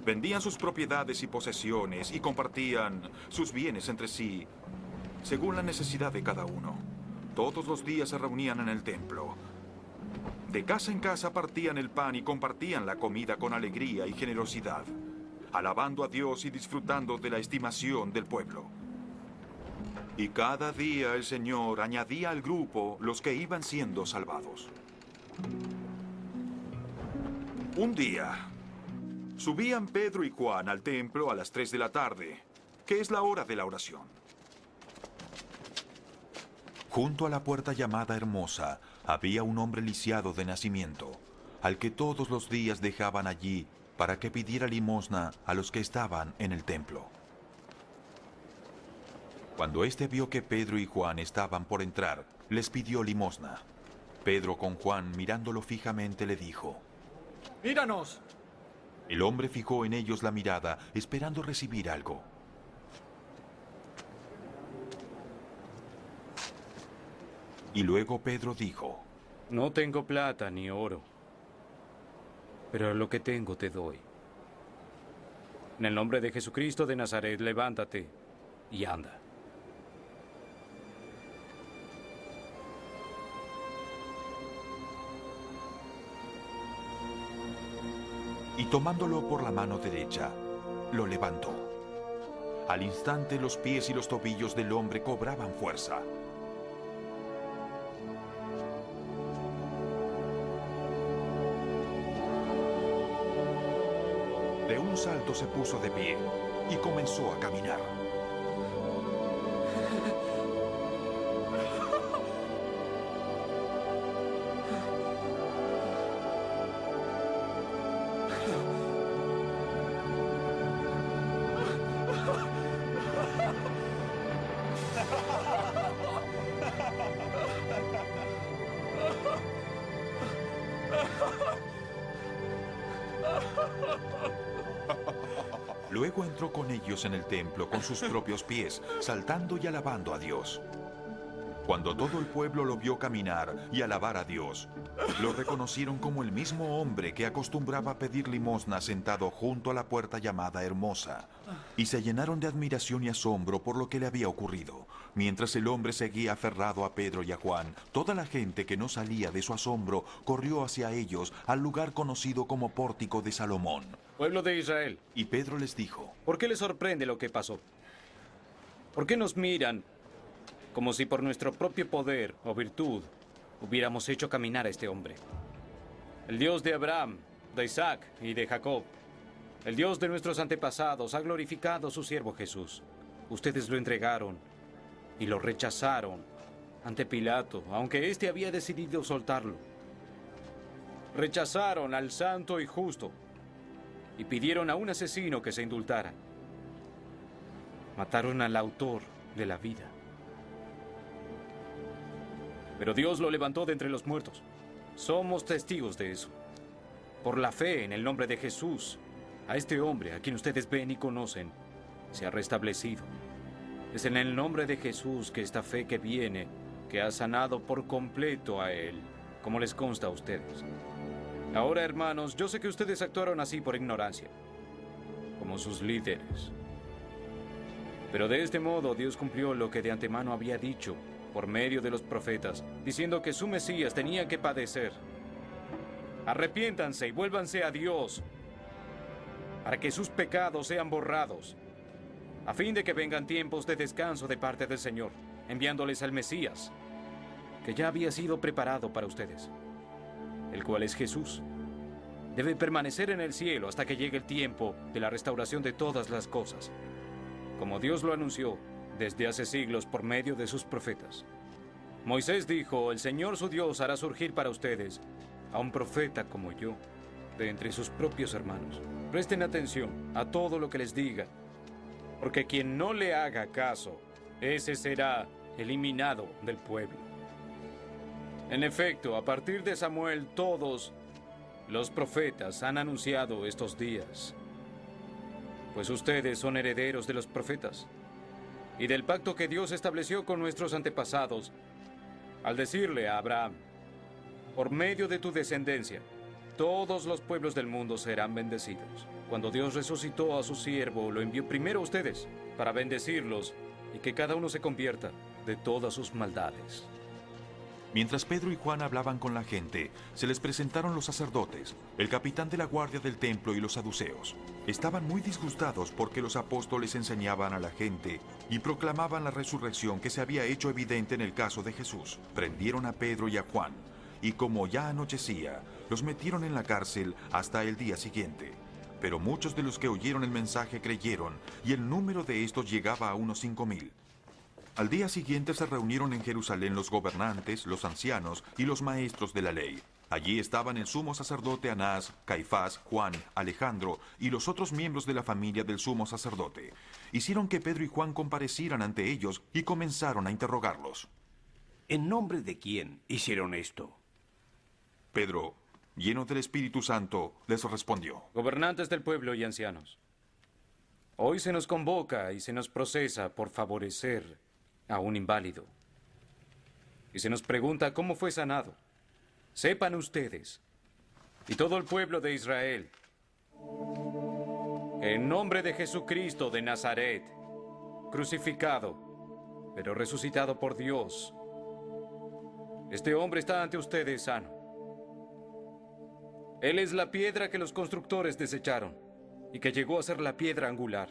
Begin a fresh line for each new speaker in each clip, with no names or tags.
Vendían sus propiedades y posesiones y compartían sus bienes entre sí, según la necesidad de cada uno. Todos los días se reunían en el templo. De casa en casa partían el pan y compartían la comida con alegría y generosidad, alabando a Dios y disfrutando de la estimación del pueblo. Y cada día el Señor añadía al grupo los que iban siendo salvados. Un día, subían Pedro y Juan al templo a las 3 de la tarde, que es la hora de la oración. Junto a la puerta llamada Hermosa, había un hombre lisiado de nacimiento, al que todos los días dejaban allí para que pidiera limosna a los que estaban en el templo. Cuando éste vio que Pedro y Juan estaban por entrar, les pidió limosna. Pedro, con Juan mirándolo fijamente, le dijo:
¡Míranos!
El hombre fijó en ellos la mirada, esperando recibir algo. Y luego Pedro dijo:
No tengo plata ni oro, pero lo que tengo te doy. En el nombre de Jesucristo de Nazaret, levántate y anda.
Y tomándolo por la mano derecha, lo levantó. Al instante los pies y los tobillos del hombre cobraban fuerza. De un salto se puso de pie y comenzó a caminar. Luego entró con ellos en el templo con sus propios pies, saltando y alabando a Dios. Cuando todo el pueblo lo vio caminar y alabar a Dios, lo reconocieron como el mismo hombre que acostumbraba pedir limosna sentado junto a la puerta llamada Hermosa, y se llenaron de admiración y asombro por lo que le había ocurrido. Mientras el hombre seguía aferrado a Pedro y a Juan, toda la gente que no salía de su asombro corrió hacia ellos al lugar conocido como Pórtico de Salomón.
Pueblo de Israel,
Y Pedro les dijo:
¿por qué les sorprende lo que pasó? ¿Por qué nos miran como si por nuestro propio poder o virtud hubiéramos hecho caminar a este hombre? El Dios de Abraham, de Isaac y de Jacob, el Dios de nuestros antepasados, ha glorificado a su siervo Jesús. Ustedes lo entregaron y lo rechazaron ante Pilato, aunque éste había decidido soltarlo. Rechazaron al santo y justo y pidieron a un asesino que se indultara. Mataron al autor de la vida. Pero Dios lo levantó de entre los muertos. Somos testigos de eso. Por la fe en el nombre de Jesús, a este hombre, a quien ustedes ven y conocen, se ha restablecido. Es en el nombre de Jesús que esta fe que viene, que ha sanado por completo a él, como les consta a ustedes. Ahora, hermanos, yo sé que ustedes actuaron así por ignorancia, como sus líderes. Pero de este modo Dios cumplió lo que de antemano había dicho por medio de los profetas, diciendo que su Mesías tenía que padecer. Arrepiéntanse y vuélvanse a Dios, para que sus pecados sean borrados, a fin de que vengan tiempos de descanso de parte del Señor, enviándoles al Mesías, que ya había sido preparado para ustedes, el cual es Jesús. Debe permanecer en el cielo hasta que llegue el tiempo de la restauración de todas las cosas, como Dios lo anunció desde hace siglos por medio de sus profetas. Moisés dijo: el Señor su Dios hará surgir para ustedes a un profeta como yo, de entre sus propios hermanos. Presten atención a todo lo que les diga, porque quien no le haga caso, ese será eliminado del pueblo. En efecto, a partir de Samuel, todos los profetas han anunciado estos días, pues ustedes son herederos de los profetas y del pacto que Dios estableció con nuestros antepasados, al decirle a Abraham: por medio de tu descendencia todos los pueblos del mundo serán bendecidos. Cuando Dios resucitó a su siervo, lo envió primero a ustedes para bendecirlos y que cada uno se convierta de todas sus maldades.
Mientras Pedro y Juan hablaban con la gente, se les presentaron los sacerdotes, el capitán de la guardia del templo y los saduceos. Estaban muy disgustados porque los apóstoles enseñaban a la gente y proclamaban la resurrección que se había hecho evidente en el caso de Jesús. Prendieron a Pedro y a Juan, y como ya anochecía, los metieron en la cárcel hasta el día siguiente. Pero muchos de los que oyeron el mensaje creyeron, y el número de estos llegaba a unos 5,000. Al día siguiente se reunieron en Jerusalén los gobernantes, los ancianos y los maestros de la ley. Allí estaban el sumo sacerdote Anás, Caifás, Juan, Alejandro y los otros miembros de la familia del sumo sacerdote. Hicieron que Pedro y Juan comparecieran ante ellos y comenzaron a interrogarlos.
¿En nombre de quién hicieron esto?
Pedro, lleno del Espíritu Santo, les respondió:
Gobernantes del pueblo y ancianos, hoy se nos convoca y se nos procesa por favorecer a un inválido. Y se nos pregunta cómo fue sanado. Sepan ustedes, y todo el pueblo de Israel, que en nombre de Jesucristo de Nazaret, crucificado, pero resucitado por Dios, este hombre está ante ustedes sano. Él es la piedra que los constructores desecharon y que llegó a ser la piedra angular,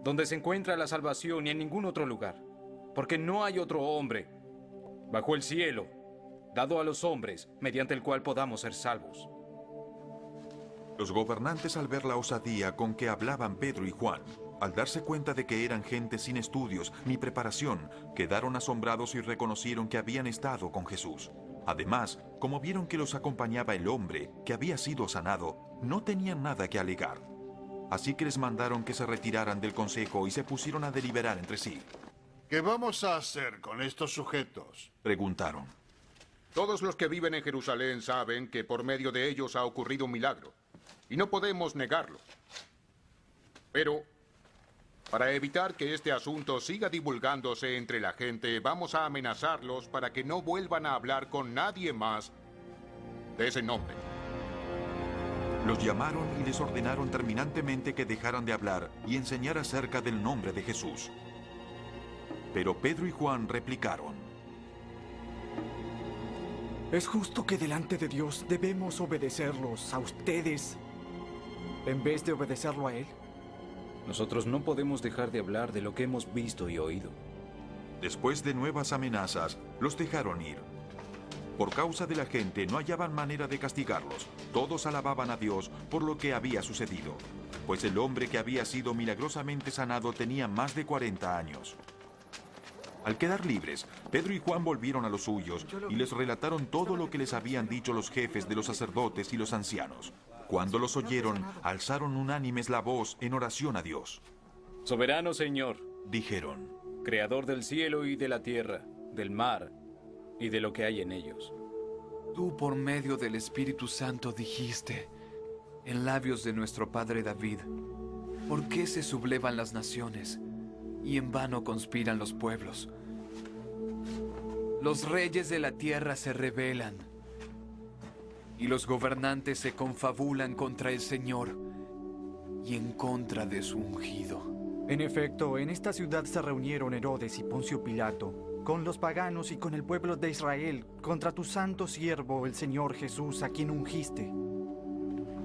donde se encuentra la salvación y en ningún otro lugar. Porque no hay otro hombre bajo el cielo dado a los hombres mediante el cual podamos ser salvos.
Los gobernantes, al ver la osadía con que hablaban Pedro y Juan, al darse cuenta de que eran gente sin estudios ni preparación, quedaron asombrados y reconocieron que habían estado con Jesús. Además, como vieron que los acompañaba el hombre que había sido sanado, no tenían nada que alegar. Así que les mandaron que se retiraran del consejo y se pusieron a deliberar entre sí.
¿Qué vamos a hacer con estos sujetos?
Preguntaron.
Todos los que viven en Jerusalén saben que por medio de ellos ha ocurrido un milagro, y no podemos negarlo. Pero, para evitar que este asunto siga divulgándose entre la gente, vamos a amenazarlos para que no vuelvan a hablar con nadie más de ese nombre.
Los llamaron y les ordenaron terminantemente que dejaran de hablar y enseñar acerca del nombre de Jesús. Pero Pedro y Juan replicaron:
Es justo que delante de Dios debemos obedecerlos a ustedes en vez de obedecerlo a Él.
Nosotros no podemos dejar de hablar de lo que hemos visto y oído.
Después de nuevas amenazas, los dejaron ir. Por causa de la gente no hallaban manera de castigarlos. Todos alababan a Dios por lo que había sucedido, pues el hombre que había sido milagrosamente sanado tenía más de 40 años. Al quedar libres, Pedro y Juan volvieron a los suyos y les relataron todo lo que les habían dicho los jefes de los sacerdotes y los ancianos. Cuando los oyeron, alzaron unánimes la voz en oración a Dios.
Soberano Señor,
Dijeron:
Creador del cielo y de la tierra, del mar y de lo que hay en ellos.
Tú por medio del Espíritu Santo dijiste, en labios de nuestro padre David, ¿por qué se sublevan las naciones y en vano conspiran los pueblos? Los reyes de la tierra se rebelan y los gobernantes se confabulan contra el Señor y en contra de su ungido.
En efecto, en esta ciudad se reunieron Herodes y Poncio Pilato, con los paganos y con el pueblo de Israel, contra tu santo siervo, el Señor Jesús, a quien ungiste.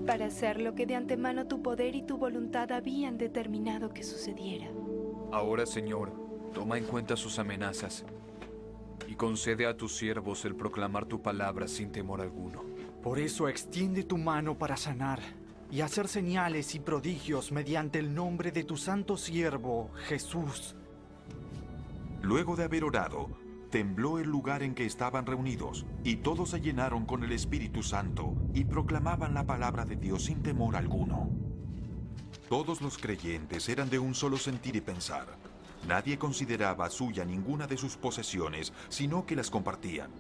Para hacer lo que de antemano tu poder y tu voluntad habían determinado que sucediera.
Ahora, Señor, toma en cuenta sus amenazas y concede a tus siervos el proclamar tu palabra sin temor alguno.
Por eso extiende tu mano para sanar y hacer señales y prodigios mediante el nombre de tu santo siervo, Jesús.
Luego de haber orado, tembló el lugar en que estaban reunidos, y todos se llenaron con el Espíritu Santo y proclamaban la palabra de Dios sin temor alguno. Todos los creyentes eran de un solo sentir y pensar. Nadie consideraba suya ninguna de sus posesiones, sino que las compartían.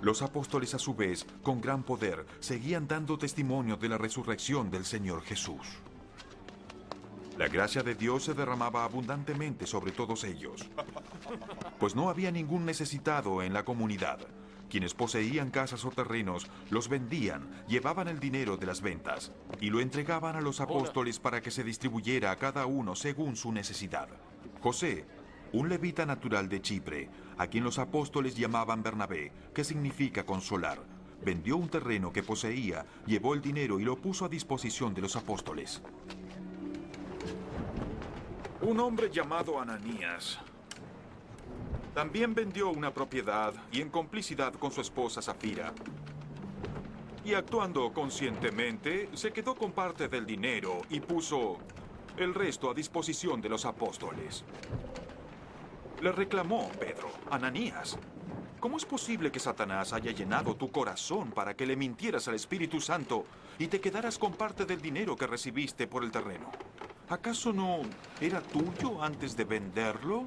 Los apóstoles, a su vez, con gran poder, seguían dando testimonio de la resurrección del Señor Jesús. La gracia de Dios se derramaba abundantemente sobre todos ellos, pues no había ningún necesitado en la comunidad. Quienes poseían casas o terrenos los vendían, llevaban el dinero de las ventas y lo entregaban a los apóstoles para que se distribuyera a cada uno según su necesidad. José, un levita natural de Chipre, a quien los apóstoles llamaban Bernabé, que significa consolar, vendió un terreno que poseía, llevó el dinero y lo puso a disposición de los apóstoles. Un hombre llamado Ananías también vendió una propiedad y en complicidad con su esposa Zafira. Y actuando conscientemente, se quedó con parte del dinero y puso el resto a disposición de los apóstoles. Le reclamó Pedro: Ananías, ¿cómo es posible que Satanás haya llenado tu corazón para que le mintieras al Espíritu Santo y te quedaras con parte del dinero que recibiste por el terreno? ¿Acaso no era tuyo antes de venderlo?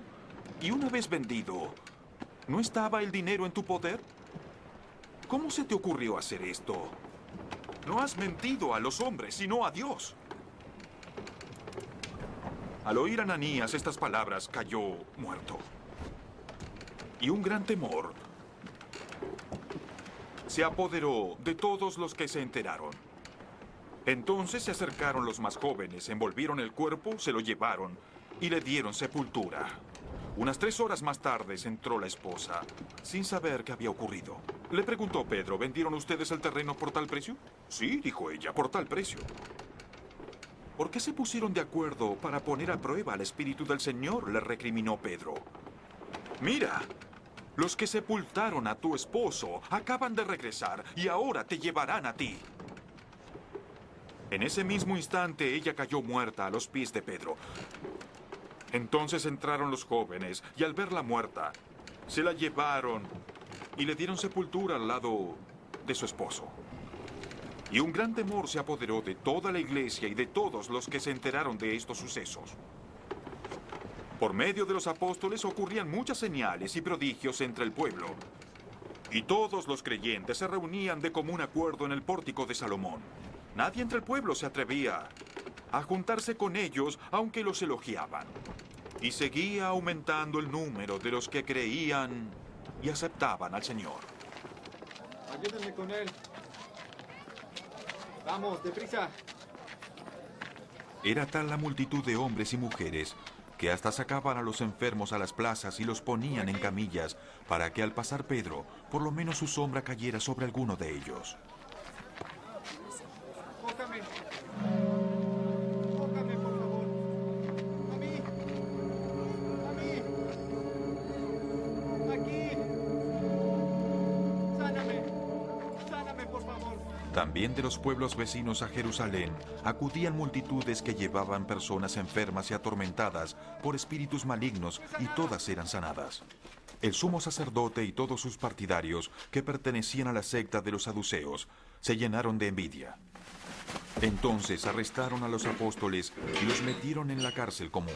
Y una vez vendido, ¿no estaba el dinero en tu poder? ¿Cómo se te ocurrió hacer esto? No has mentido a los hombres, sino a Dios. Al oír Ananías estas palabras, cayó muerto. Y un gran temor se apoderó de todos los que se enteraron. Entonces se acercaron los más jóvenes, envolvieron el cuerpo, se lo llevaron y le dieron sepultura. Unas 3 horas más tarde entró la esposa, sin saber qué había ocurrido. Le preguntó Pedro: ¿vendieron ustedes el terreno por tal precio? Sí, dijo ella, por tal precio. ¿Por qué se pusieron de acuerdo para poner a prueba al Espíritu del Señor?, le recriminó Pedro. Mira, los que sepultaron a tu esposo acaban de regresar y ahora te llevarán a ti. En ese mismo instante ella cayó muerta a los pies de Pedro. Entonces entraron los jóvenes y al verla muerta, se la llevaron y le dieron sepultura al lado de su esposo. Y un gran temor se apoderó de toda la iglesia y de todos los que se enteraron de estos sucesos. Por medio de los apóstoles ocurrían muchas señales y prodigios entre el pueblo. Y todos los creyentes se reunían de común acuerdo en el pórtico de Salomón. Nadie entre el pueblo se atrevía a juntarse con ellos, aunque los elogiaban. Y seguía aumentando el número de los que creían y aceptaban al Señor.
Ayúdenme con él. Vamos, deprisa.
Era tal la multitud de hombres y mujeres que hasta sacaban a los enfermos a las plazas y los ponían en camillas para que al pasar Pedro, por lo menos su sombra cayera sobre alguno de ellos.
Cójame. Cójame, por favor. A mí. A mí. Aquí. Sáname. Sáname, por favor.
También de los pueblos vecinos a Jerusalén acudían multitudes que llevaban personas enfermas y atormentadas por espíritus malignos, y todas eran sanadas. El sumo sacerdote y todos sus partidarios, que pertenecían a la secta de los saduceos, se llenaron de envidia. Entonces arrestaron a los apóstoles y los metieron en la cárcel común.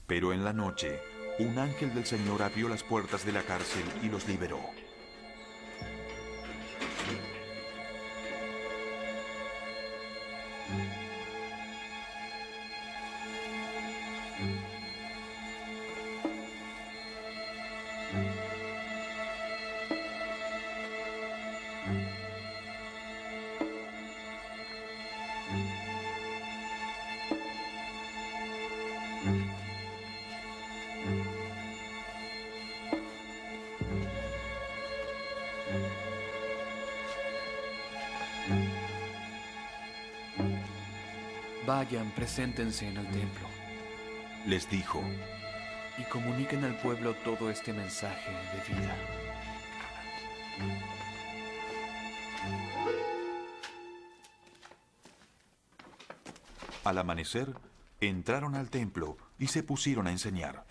Pero en la noche, un ángel del Señor abrió las puertas de la cárcel y los liberó.
Vayan, preséntense en el templo
Les dijo:
y comuniquen al pueblo todo este mensaje de vida.
Al amanecer, entraron al templo y se pusieron a enseñar.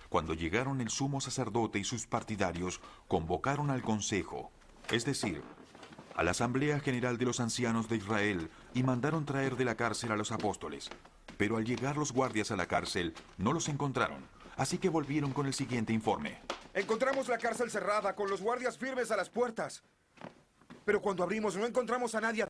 Cuando llegaron el sumo sacerdote y sus partidarios, convocaron al consejo, es decir, a la asamblea general de los ancianos de Israel, y mandaron traer de la cárcel a los apóstoles. Pero al llegar los guardias a la cárcel, no los encontraron. así que volvieron con el siguiente informe.
Encontramos la cárcel cerrada, con los guardias firmes a las puertas. Pero cuando abrimos no encontramos a nadie